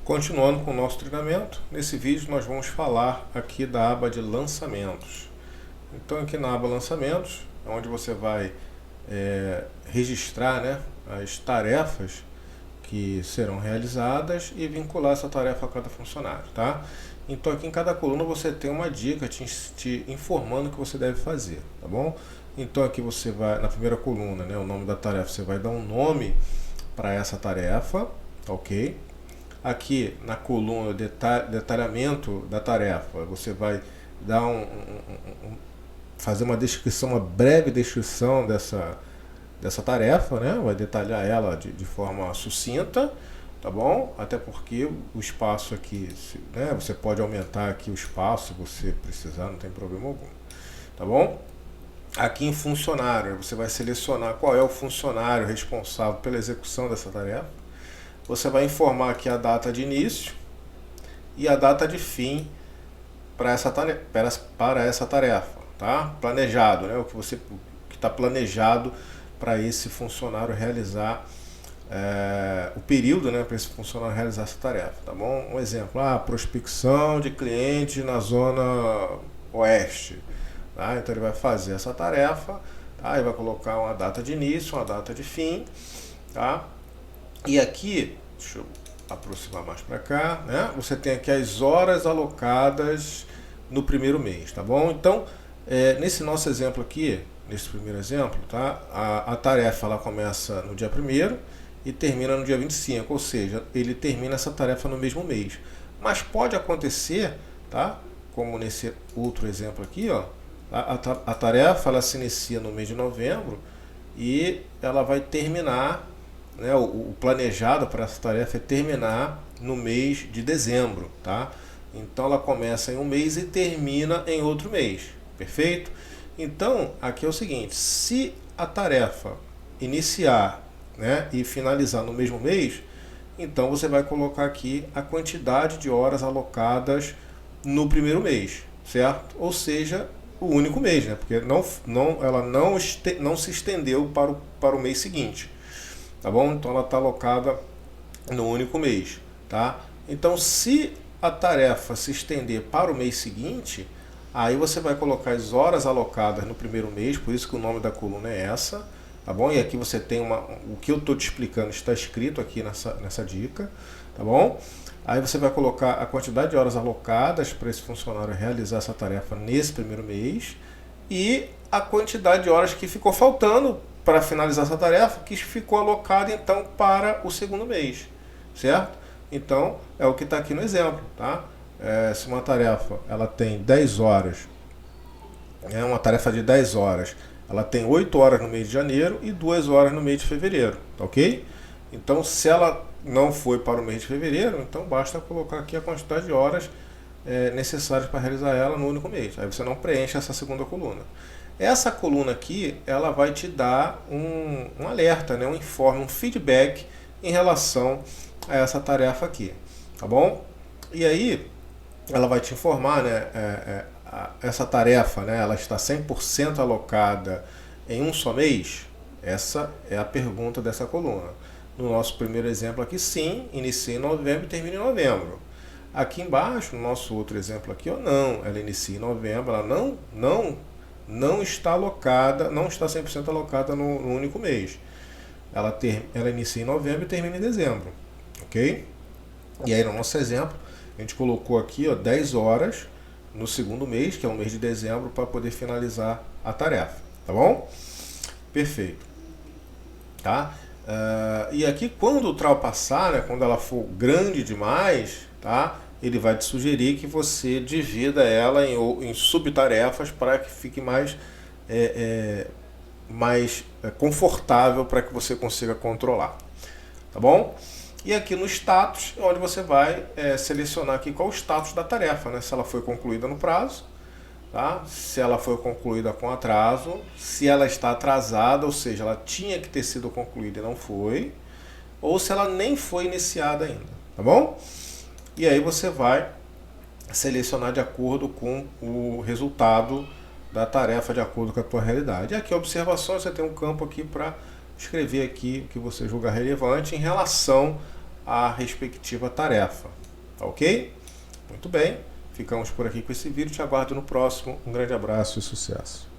Continuando com o nosso treinamento, nesse vídeo nós vamos falar aqui da aba de lançamentos. Então aqui na aba lançamentos, é onde você vai registrar, né, as tarefas que serão realizadas e vincular essa tarefa a cada funcionário, tá? Então aqui em cada coluna você tem uma dica te informando o que você deve fazer, tá bom? Então aqui você vai, na primeira coluna, né, o nome da tarefa, você vai dar um nome para essa tarefa, ok? Aqui na coluna detalhamento da tarefa, você vai dar fazer uma descrição, uma breve descrição dessa tarefa, né? Vai detalhar ela de forma sucinta, tá bom? Até porque o espaço aqui, né? Você pode aumentar aqui o espaço se você precisar, não tem problema algum, tá bom? Aqui em funcionário, você vai selecionar qual é o funcionário responsável pela execução dessa tarefa. Você vai informar aqui a data de início e a data de fim para essa tarefa, tá? Planejado, né? O que está planejado para esse funcionário realizar, o período, né, para esse funcionário realizar essa tarefa, tá bom? Um exemplo, prospecção de clientes na zona oeste, tá? Então ele vai fazer essa tarefa, tá? E vai colocar uma data de início, uma data de fim, tá? E aqui, deixa eu aproximar mais para cá, né? Você tem aqui as horas alocadas no primeiro mês, tá bom? Então, nesse nosso exemplo aqui, nesse primeiro exemplo, tá? A tarefa ela começa no dia 1º e termina no dia 25, ou seja, ele termina essa tarefa no mesmo mês. Mas pode acontecer, tá? Como nesse outro exemplo aqui, ó, a tarefa ela se inicia no mês de novembro e ela vai terminar, né, o planejado para essa tarefa é terminar no mês de dezembro, tá? Então ela começa em um mês e termina em outro mês, perfeito? Então aqui é o seguinte: se a tarefa iniciar, né, e finalizar no mesmo mês, então você vai colocar aqui a quantidade de horas alocadas no primeiro mês, certo? Ou seja, o único mês, né? Porque ela não se estendeu para o mês seguinte. Tá bom? Então ela está alocada no único mês, tá? Então se a tarefa se estender para o mês seguinte, aí você vai colocar as horas alocadas no primeiro mês, por isso que o nome da coluna é essa, tá bom? E aqui você tem o que eu estou te explicando está escrito aqui nessa dica, tá bom? Aí você vai colocar a quantidade de horas alocadas para esse funcionário realizar essa tarefa nesse primeiro mês e a quantidade de horas que ficou faltando para finalizar essa tarefa, que ficou alocada então para o segundo mês, certo? Então é o que está aqui no exemplo, tá? Se uma tarefa ela tem 10 horas, uma tarefa de 10 horas, ela tem 8 horas no mês de janeiro e 2 horas no mês de fevereiro, tá ok? Então se ela não foi para o mês de fevereiro, então basta colocar aqui a quantidade de horas necessárias para realizar ela no único mês. Aí você não preenche essa segunda coluna. Essa coluna aqui, ela vai te dar um alerta, né, um informe, um feedback em relação a essa tarefa aqui, tá bom? E aí, ela vai te informar, né, essa tarefa, né, ela está 100% alocada em um só mês? Essa é a pergunta dessa coluna. No nosso primeiro exemplo aqui, sim, inicia em novembro e termina em novembro. Aqui embaixo, no nosso outro exemplo aqui, não, ela inicia em novembro, ela não está alocada, não está 100% alocada no único mês. Ela inicia em novembro e termina em dezembro, ok? E aí no nosso exemplo, a gente colocou aqui 10 horas no segundo mês, que é o mês de dezembro, para poder finalizar a tarefa, tá bom? Perfeito, tá? E aqui quando ultrapassar, né, quando ela for grande demais, tá? Ele vai te sugerir que você divida ela em subtarefas para que fique mais confortável para que você consiga controlar, tá bom? E aqui no status, é onde você vai selecionar aqui qual o status da tarefa, né? Se ela foi concluída no prazo, tá? Se ela foi concluída com atraso, se ela está atrasada, ou seja, ela tinha que ter sido concluída e não foi, ou se ela nem foi iniciada ainda, tá bom? E aí você vai selecionar de acordo com o resultado da tarefa, de acordo com a tua realidade. E aqui, observações, você tem um campo aqui para escrever aqui o que você julga relevante em relação a respectiva tarefa. Tá ok? Muito bem, ficamos por aqui com esse vídeo, te aguardo no próximo. Um grande abraço e sucesso!